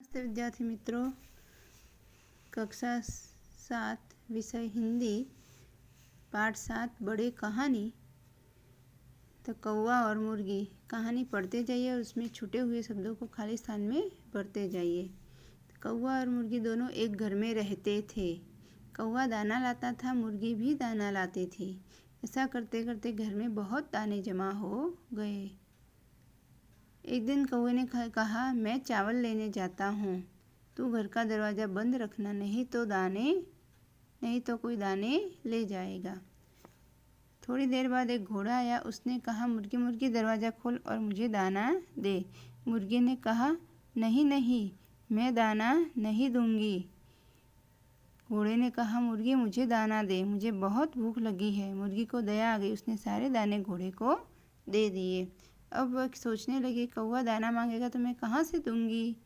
नमस्ते विद्यार्थी मित्रों, कक्षा 7 विषय हिंदी पाठ 7 बड़े कहानी। तो कौवा और मुर्गी कहानी पढ़ते जाइए और उसमें छूटे हुए शब्दों को खाली स्थान में भरते जाइए। तो कौवा और मुर्गी दोनों एक घर में रहते थे। कौवा दाना लाता था, मुर्गी भी दाना लाती थी। ऐसा करते करते घर में बहुत दाने जमा हो गए। एक दिन कौवे ने कहा, मैं चावल लेने जाता हूँ, तू घर का दरवाज़ा बंद रखना, नहीं तो कोई दाने ले जाएगा। थोड़ी देर बाद एक घोड़ा आया। उसने कहा, मुर्गी मुर्गी दरवाज़ा खोल और मुझे दाना दे। मुर्गी ने कहा, नहीं नहीं, मैं दाना नहीं दूंगी। घोड़े ने कहा, मुर्गी मुझे दाना दे, मुझे बहुत भूख लगी है। मुर्गी को दया आ गई, उसने सारे दाने घोड़े को दे दिए। अब वह सोचने लगी, कौवा दाना मांगेगा तो मैं कहाँ से दूंगी।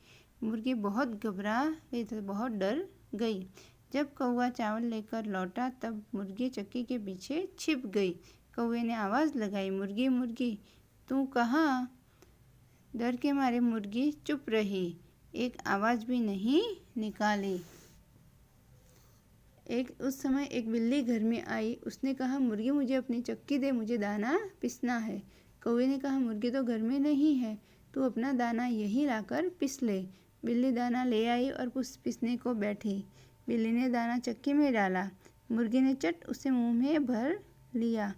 मुर्गी बहुत घबरा गई, तो बहुत डर गई। जब कौवा चावल लेकर लौटा तब मुर्गी चक्की के पीछे छिप गई। कौवे ने आवाज़ लगाई, मुर्गी मुर्गी तू कहाँ। डर के मारे मुर्गी चुप रही, एक आवाज़ भी नहीं निकाली। उस समय एक बिल्ली घर में आई। उसने कहा, मुर्गी मुझे अपनी चक्की दे, मुझे दाना पिसना है। कौवे ने कहा, मुर्गी तो घर में नहीं है, तू अपना दाना यहीं लाकर पिस ले। बिल्ली दाना ले आई और पिसने को बैठी। बिल्ली ने दाना चक्की में डाला। मुर्गी ने चट उसे मुंह में भर लिया।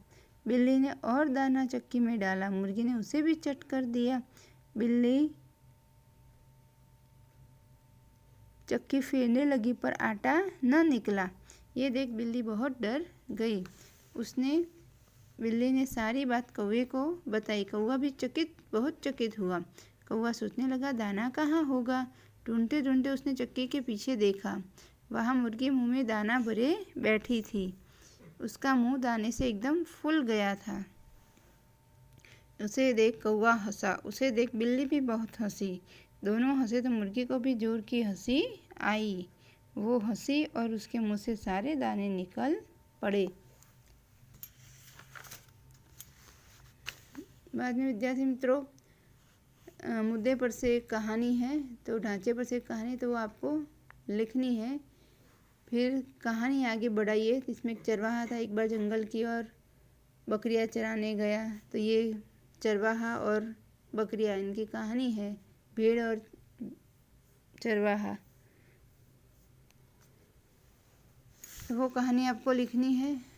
बिल्ली ने और दाना चक्की में डाला। मुर्गी ने उसे भी चट कर दिया। बिल्ली चक्की फेरने लगी पर आटा न निकला। ये देख बिल्ली बहुत डर गई। बिल्ली ने सारी बात कौवे को बताई। कौवा भी बहुत चकित हुआ। कौवा सोचने लगा, दाना कहाँ होगा। ढूंढते ढूंढते उसने चक्की के पीछे देखा। वहाँ मुर्गी मुंह में दाना भरे बैठी थी। उसका मुंह दाने से एकदम फूल गया था। उसे देख कौवा हंसा, उसे देख बिल्ली भी बहुत हंसी। दोनों हंसे तो मुर्गी को भी जोर की हंसी आई। वो हंसी और उसके मुंह से सारे दाने निकल पड़े। बाद में विद्यार्थी मित्रों, मुद्दे पर से एक कहानी है, तो ढांचे पर से एक कहानी, तो वो आपको लिखनी है। फिर कहानी आगे बढ़ाइए। इसमें एक चरवाहा था, एक बार जंगल की और बकरियां चराने गया। तो ये चरवाहा और बकरियां, इनकी कहानी है, भेड़ और चरवाहा। तो वो कहानी आपको लिखनी है।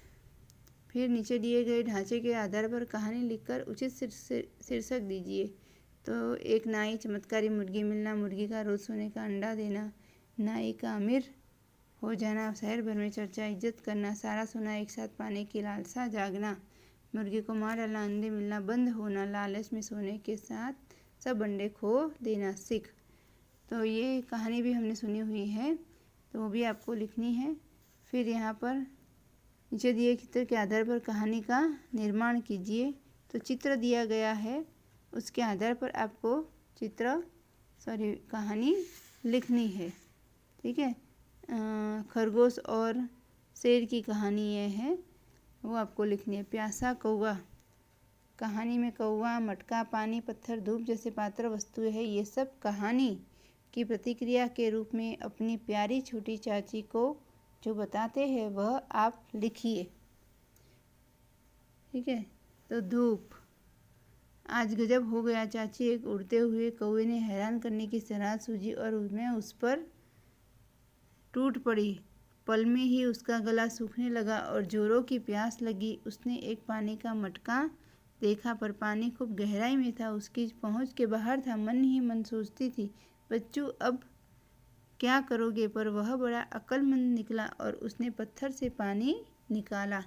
फिर नीचे दिए गए ढांचे के आधार पर कहानी लिखकर उचित शीर्षक दीजिए। तो एक नाई, चमत्कारी मुर्गी मिलना, मुर्गी का रोज सोने का अंडा देना, नाई का अमीर हो जाना, शहर भर में चर्चा, इज्जत करना, सारा सोना एक साथ पाने की लालसा जागना, मुर्गी को मार डालना, अंडे मिलना बंद होना, लालच में सोने के साथ सब अंडे खो देना सीख। तो ये कहानी भी हमने सुनी हुई है, तो वो भी आपको लिखनी है। फिर यहाँ पर नीचे दिए चित्र के आधार पर कहानी का निर्माण कीजिए। तो चित्र दिया गया है, उसके आधार पर आपको कहानी लिखनी है। ठीक है। खरगोश और शेर की कहानी ये है, वो आपको लिखनी है। प्यासा कौवा, कहानी में कौवा, मटका, पानी, पत्थर, धूप जैसे पात्र वस्तुएं हैं। ये सब कहानी की प्रतिक्रिया के रूप में अपनी प्यारी छोटी चाची को जो बताते हैं वह आप लिखिए। ठीक है। तो धूप, आज गजब हो गया चाची, एक उड़ते हुए कौवे ने हैरान करने की सराहना सूझी और उसमें उस पर टूट पड़ी। पल में ही उसका गला सूखने लगा और जोरों की प्यास लगी। उसने एक पानी का मटका देखा, पर पानी खूब गहराई में था, उसकी पहुंच के बाहर था। मन ही मन सोचती थी, बच्चों अब क्या करोगे। पर वह बड़ा अक्लमंद निकला और उसने पत्थर से पानी निकाला।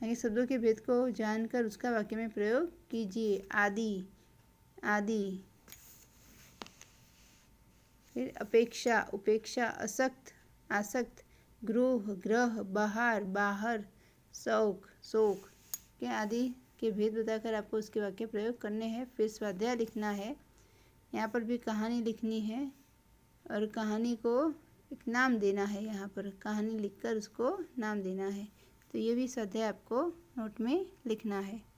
आगे शब्दों के भेद को जानकर उसका वाक्य में प्रयोग कीजिए। आदि, आदि। फिर अपेक्षा, उपेक्षा, असक्त, आसक्त, ग्रोह, ग्रह, बाहर, बाहर, शौक, शोक के आदि के भेद बताकर आपको उसके वाक्य प्रयोग करने हैं। फिर स्वाध्याय लिखना है। यहाँ पर भी कहानी लिखनी है और कहानी को एक नाम देना है। यहाँ पर कहानी लिखकर उसको नाम देना है। तो ये भी स्वाध्याय आपको नोट में लिखना है।